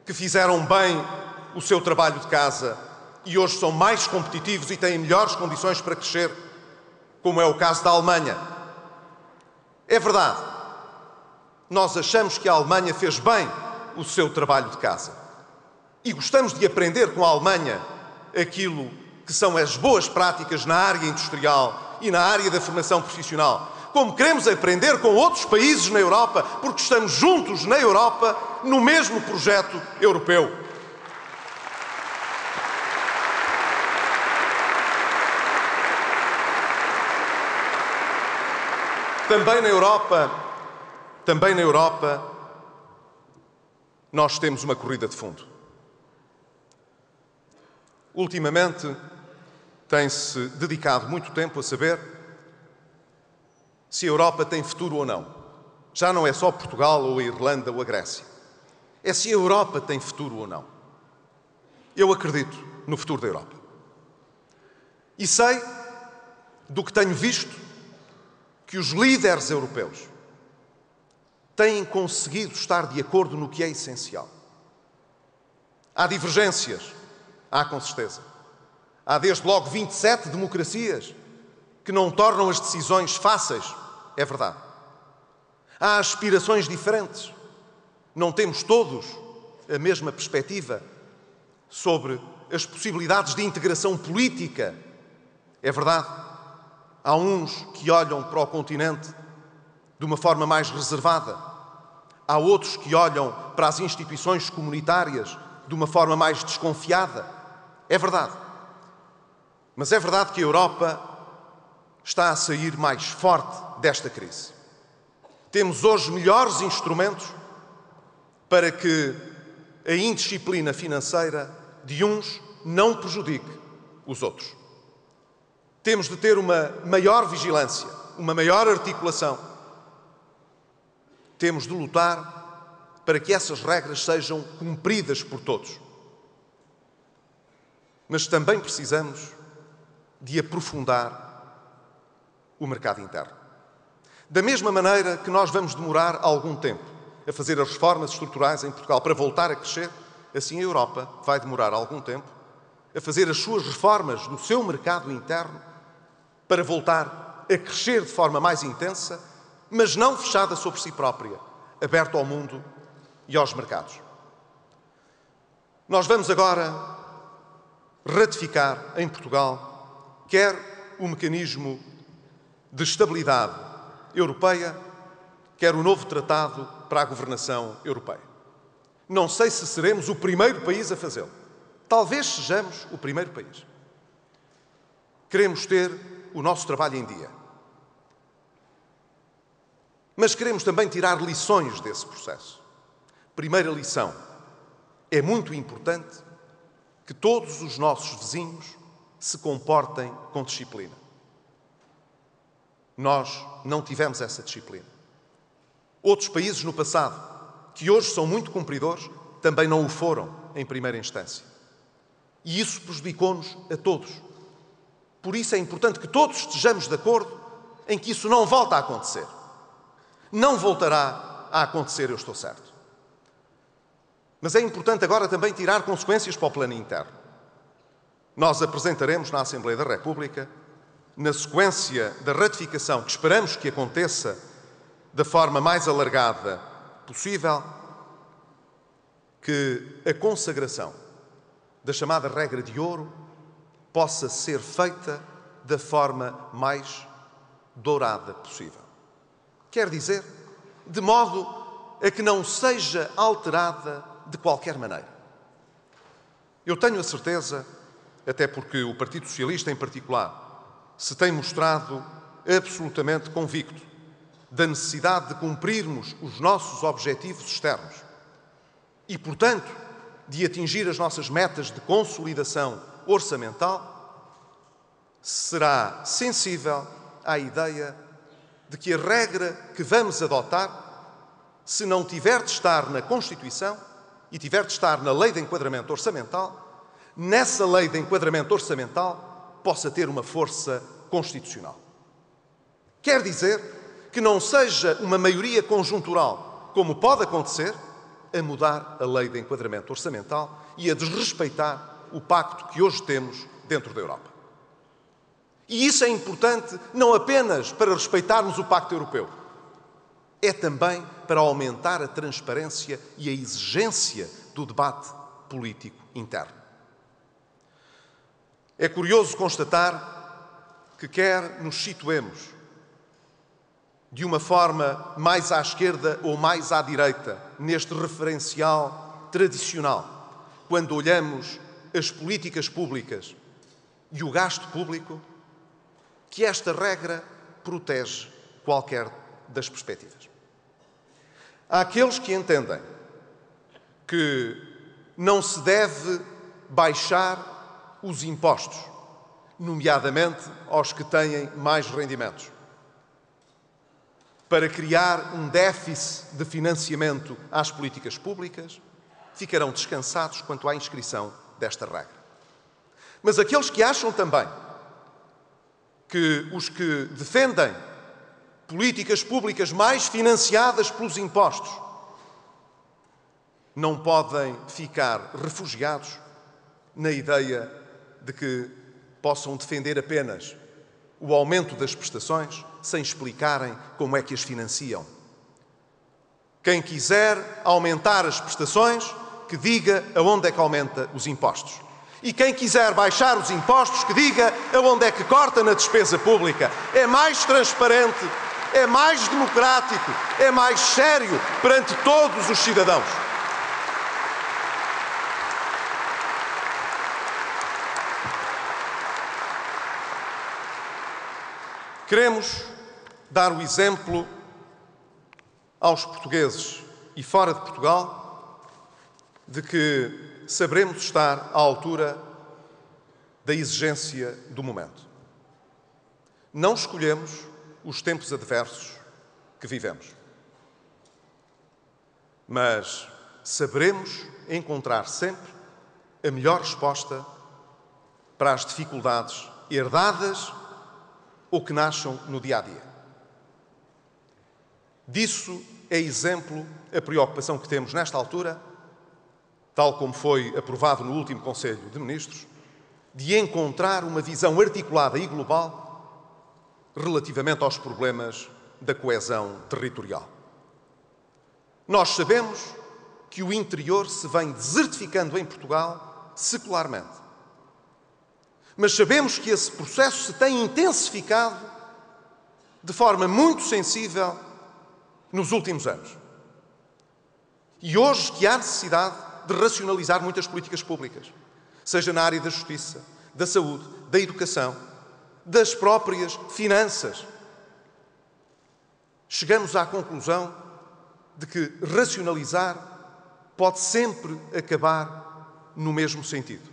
que fizeram bem o seu trabalho de casa e hoje são mais competitivos e têm melhores condições para crescer, como é o caso da Alemanha. É verdade. Nós achamos que a Alemanha fez bem o seu trabalho de casa. E gostamos de aprender com a Alemanha aquilo que são as boas práticas na área industrial e na área da formação profissional. Como queremos aprender com outros países na Europa, porque estamos juntos na Europa, no mesmo projeto europeu. Também na Europa, nós temos uma corrida de fundo. Ultimamente, tem-se dedicado muito tempo a saber se a Europa tem futuro ou não. Já não é só Portugal ou a Irlanda ou a Grécia. É se a Europa tem futuro ou não. Eu acredito no futuro da Europa. E sei, do que tenho visto, que os líderes europeus têm conseguido estar de acordo no que é essencial. Há divergências, há com certeza. Há desde logo 27 democracias que não tornam as decisões fáceis, é verdade. Há aspirações diferentes. Não temos todos a mesma perspectiva sobre as possibilidades de integração política, é verdade. Há uns que olham para o continente de uma forma mais reservada. Há outros que olham para as instituições comunitárias de uma forma mais desconfiada. É verdade. Mas é verdade que a Europa está a sair mais forte desta crise. Temos hoje melhores instrumentos para que a indisciplina financeira de uns não prejudique os outros. Temos de ter uma maior vigilância, uma maior articulação. Temos de lutar para que essas regras sejam cumpridas por todos. Mas também precisamos de aprofundar o mercado interno. Da mesma maneira que nós vamos demorar algum tempo a fazer as reformas estruturais em Portugal para voltar a crescer, assim a Europa vai demorar algum tempo a fazer as suas reformas no seu mercado interno para voltar a crescer de forma mais intensa, mas não fechada sobre si própria, aberta ao mundo e aos mercados. Nós vamos agora ratificar em Portugal quer o mecanismo de estabilidade europeia, quer o novo tratado para a governação europeia. Não sei se seremos o primeiro país a fazê-lo. Talvez sejamos o primeiro país. Queremos ter o nosso trabalho em dia. Mas queremos também tirar lições desse processo. Primeira lição: é muito importante que todos os nossos vizinhos se comportem com disciplina. Nós não tivemos essa disciplina. Outros países no passado, que hoje são muito cumpridores, também não o foram em primeira instância. E isso prejudicou-nos a todos. Por isso é importante que todos estejamos de acordo em que isso não volta a acontecer. Não voltará a acontecer, eu estou certo. Mas é importante agora também tirar consequências para o plano interno. Nós apresentaremos na Assembleia da República, na sequência da ratificação, que esperamos que aconteça da forma mais alargada possível, que a consagração da chamada regra de ouro possa ser feita da forma mais dourada possível. Quer dizer, de modo a que não seja alterada de qualquer maneira. Eu tenho a certeza, até porque o Partido Socialista em particular se tem mostrado absolutamente convicto da necessidade de cumprirmos os nossos objetivos externos e, portanto, de atingir as nossas metas de consolidação orçamental, será sensível à ideia de que a regra que vamos adotar, se não tiver de estar na Constituição e tiver de estar na Lei de Enquadramento Orçamental, nessa Lei de Enquadramento Orçamental possa ter uma força constitucional. Quer dizer que não seja uma maioria conjuntural, como pode acontecer, a mudar a Lei de Enquadramento Orçamental e a desrespeitar o pacto que hoje temos dentro da Europa. E isso é importante não apenas para respeitarmos o Pacto Europeu, é também para aumentar a transparência e a exigência do debate político interno. É curioso constatar que quer nos situemos de uma forma mais à esquerda ou mais à direita neste referencial tradicional, quando olhamos as políticas públicas e o gasto público, que esta regra protege qualquer das perspectivas. Há aqueles que entendem que não se deve baixar os impostos, nomeadamente aos que têm mais rendimentos, para criar um déficit de financiamento às políticas públicas, ficarão descansados quanto à inscrição desta regra. Mas aqueles que acham também que os que defendem políticas públicas mais financiadas pelos impostos não podem ficar refugiados na ideia de que possam defender apenas o aumento das prestações sem explicarem como é que as financiam. Quem quiser aumentar as prestações, que diga aonde é que aumenta os impostos. E quem quiser baixar os impostos, que diga aonde é que corta na despesa pública. É mais transparente, é mais democrático, é mais sério perante todos os cidadãos. Queremos dar o exemplo aos portugueses e fora de Portugal de que saberemos estar à altura da exigência do momento. Não escolhemos os tempos adversos que vivemos, mas saberemos encontrar sempre a melhor resposta para as dificuldades herdadas ou que nasçam no dia-a-dia. Disso é exemplo a preocupação que temos nesta altura, tal como foi aprovado no último Conselho de Ministros, de encontrar uma visão articulada e global relativamente aos problemas da coesão territorial. Nós sabemos que o interior se vem desertificando em Portugal secularmente. Mas sabemos que esse processo se tem intensificado de forma muito sensível nos últimos anos. E hoje que há necessidade de racionalizar muitas políticas públicas, seja na área da justiça, da saúde, da educação, das próprias finanças. Chegamos à conclusão de que racionalizar pode sempre acabar no mesmo sentido.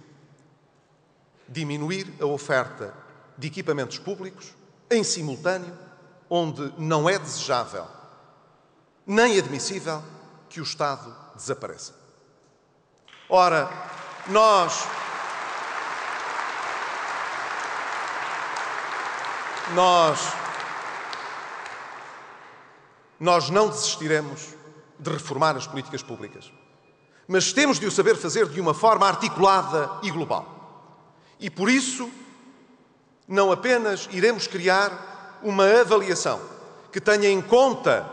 Diminuir a oferta de equipamentos públicos em simultâneo, onde não é desejável nem admissível que o Estado desapareça. Ora, nós não desistiremos de reformar as políticas públicas, mas temos de o saber fazer de uma forma articulada e global. E por isso, não apenas iremos criar uma avaliação que tenha em conta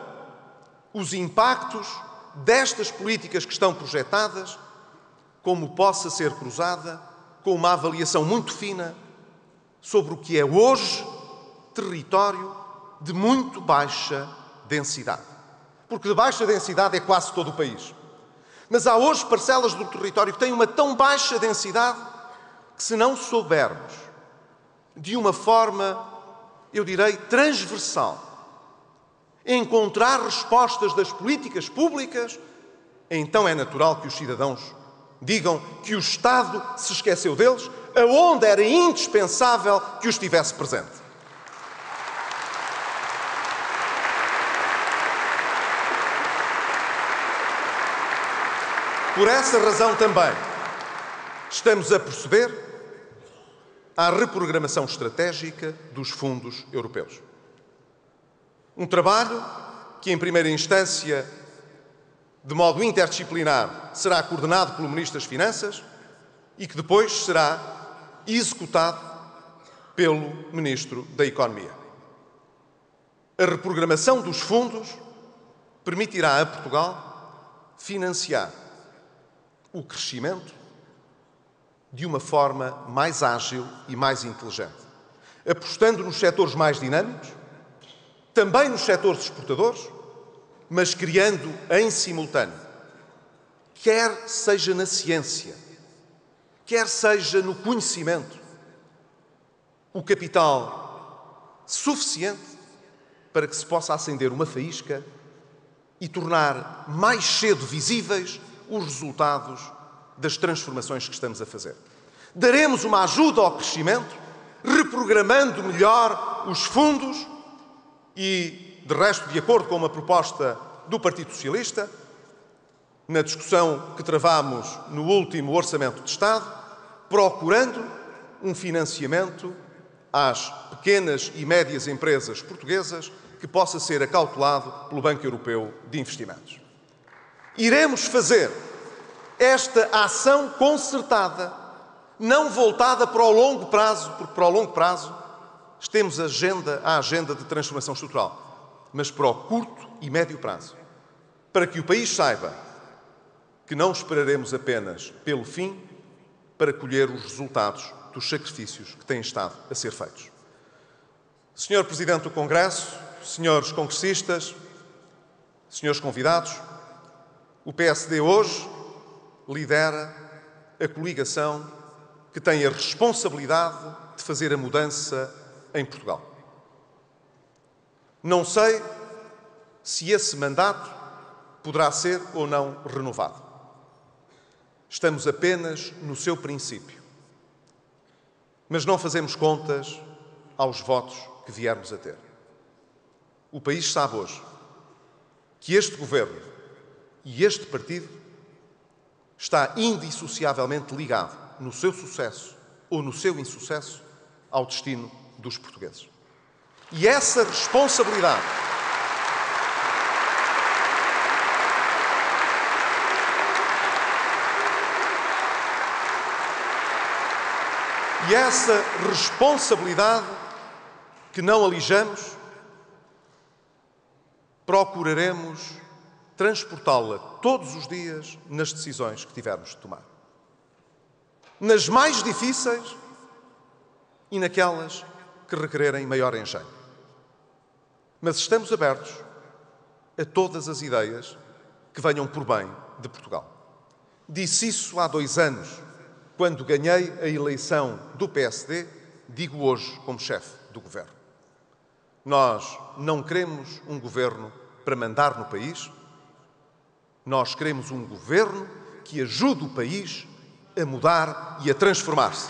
os impactos destas políticas que estão projetadas, como possa ser cruzada com uma avaliação muito fina sobre o que é hoje território de muito baixa densidade. Porque de baixa densidade é quase todo o país. Mas há hoje parcelas do território que têm uma tão baixa densidade que, se não soubermos de uma forma, eu direi, transversal, encontrar respostas das políticas públicas, então é natural que os cidadãos digam que o Estado se esqueceu deles, aonde era indispensável que os tivesse presente. Por essa razão também estamos a proceder à reprogramação estratégica dos fundos europeus. Um trabalho que, em primeira instância, de modo interdisciplinar, será coordenado pelo Ministro das Finanças e que depois será executado pelo Ministro da Economia. A reprogramação dos fundos permitirá a Portugal financiar o crescimento de uma forma mais ágil e mais inteligente, apostando nos setores mais dinâmicos, também nos setores exportadores, mas criando em simultâneo, quer seja na ciência, quer seja no conhecimento, o capital suficiente para que se possa acender uma faísca e tornar mais cedo visíveis os resultados das transformações que estamos a fazer. Daremos uma ajuda ao crescimento, reprogramando melhor os fundos e, de resto, de acordo com uma proposta do Partido Socialista, na discussão que travámos no último Orçamento de Estado, procurando um financiamento às pequenas e médias empresas portuguesas que possa ser acautelado pelo Banco Europeu de Investimentos. Iremos fazer esta ação concertada, não voltada para o longo prazo, porque para o longo prazo temos a agenda de transformação estrutural, mas para o curto e médio prazo, para que o país saiba que não esperaremos apenas pelo fim para colher os resultados dos sacrifícios que têm estado a ser feitos. Senhor Presidente do Congresso, senhores congressistas, senhores convidados, o PSD hoje lidera a coligação que tem a responsabilidade de fazer a mudança em Portugal. Não sei se esse mandato poderá ser ou não renovado. Estamos apenas no seu princípio. Mas não fazemos contas aos votos que viermos a ter. O país sabe hoje que este governo e este partido está indissociavelmente ligado, no seu sucesso ou no seu insucesso, ao destino dos portugueses. E essa responsabilidade que não alijamos, procuraremos transportá-la todos os dias nas decisões que tivermos de tomar. Nas mais difíceis e naquelas que requererem maior engenho. Mas estamos abertos a todas as ideias que venham por bem de Portugal. Disse isso há 2 anos, quando ganhei a eleição do PSD, digo hoje como chefe do governo. Nós não queremos um governo para mandar no país, nós queremos um governo que ajude o país a mudar e a transformar-se.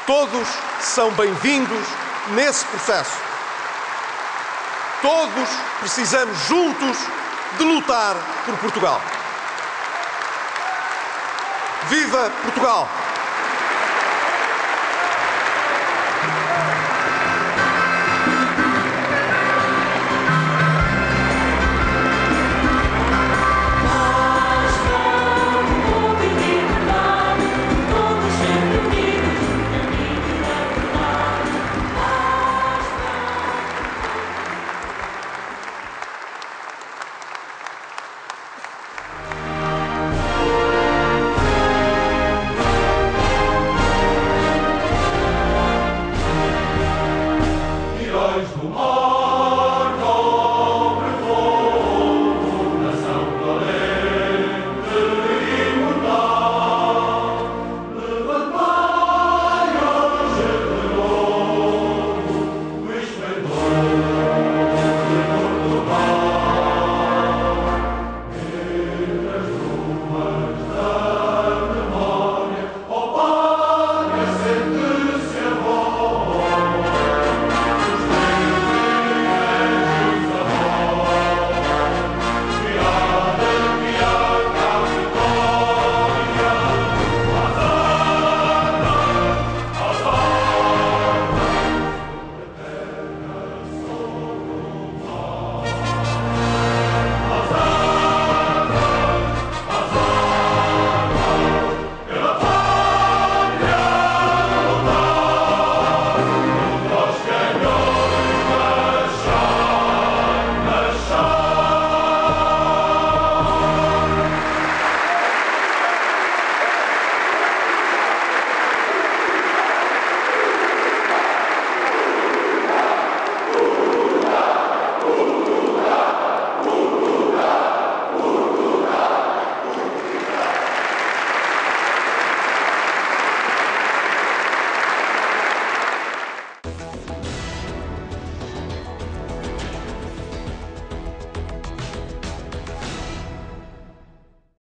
Todos são bem-vindos nesse processo. Todos precisamos juntos de lutar por Portugal. Viva Portugal!